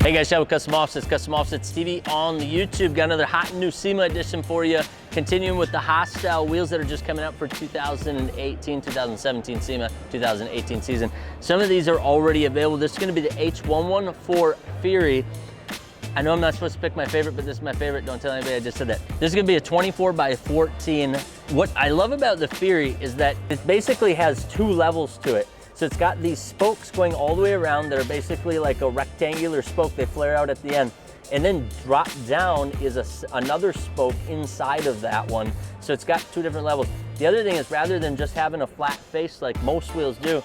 Hey guys, Chad with Custom Offsets TV on the YouTube. Got another hot and new SEMA edition for you. Continuing with the hostile wheels that are just coming out for 2018, 2017 SEMA, 2018 season. Some of these are already available. This is gonna be the H114 Fury. I know I'm not supposed to pick my favorite, but this is my favorite. Don't tell anybody I just said that. This is gonna be a 24x14. What I love about the Fury is that it basically has two levels to it. So it's got these spokes going all the way around that are basically like a rectangular spoke. They flare out at the end. And then drop down is another spoke inside of that one. So it's got two different levels. The other thing is, rather than just having a flat face like most wheels do,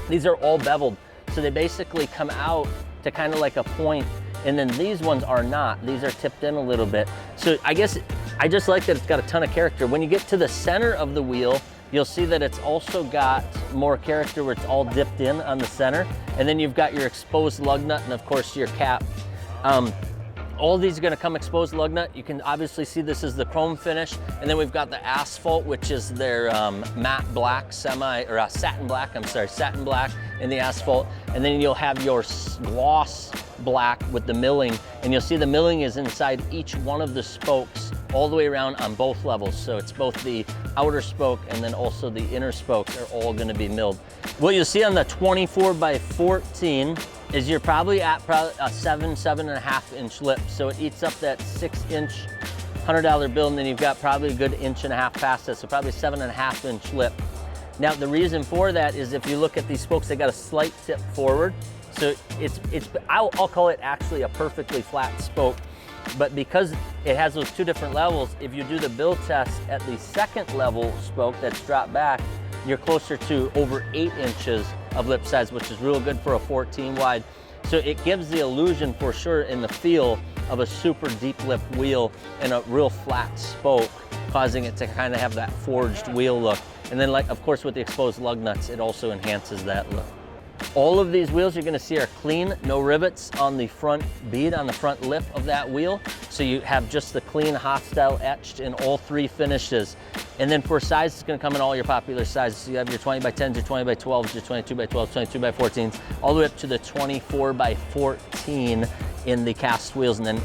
these are all beveled. So they basically come out to kind of like a point, and then these ones are not. These are tipped in a little bit. So I guess I just like that it's got a ton of character. When you get to the center of the wheel, you'll see that it's also got more character where it's all dipped in on the center. And then you've got your exposed lug nut and of course your cap. All these are gonna come exposed lug nut. You can obviously see this is the chrome finish. And then we've got the asphalt, which is their matte black, satin black, satin black in the asphalt. And then you'll have your gloss black with the milling. And you'll see the milling is inside each one of the spokes all the way around on both levels. So it's both the outer spoke and then also the inner spokes are all gonna be milled. What you'll see on the 24x14 is you're probably at a 7.5 inch lip. So it eats up that 6-inch $100 bill, and then you've got probably a good 1.5 inches past that, so probably 7.5 inch lip. Now the reason for that is if you look at these spokes, they got a slight tip forward. So I'll call it actually a perfectly flat spoke. But because it has those two different levels, if you do the build test at the second level spoke that's dropped back, you're closer to over 8 inches of lip size, which is real good for a 14 wide. So it gives the illusion for sure in the feel of a super deep lip wheel and a real flat spoke, causing it to kind of have that forged wheel look. And then, like, of course, with the exposed lug nuts, it also enhances that look. All of these wheels you're gonna see are clean, no rivets on the front bead, on the front lip of that wheel. So you have just the clean hostile etched in all three finishes. And then for size, it's gonna come in all your popular sizes. So you have your 20x10s, your 20x12s, your 22x12s, 22x14s, all the way up to the 24x14 in the cast wheels. And then,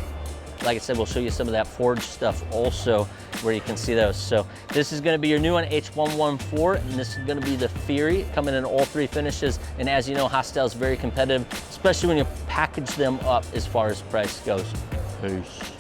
like I said, we'll show you some of that forged stuff also where you can see those. So this is gonna be your new one, H114, and this is gonna be the Fury, coming in all three finishes. And as you know, Hostile is very competitive, especially when you package them up as far as price goes. Peace.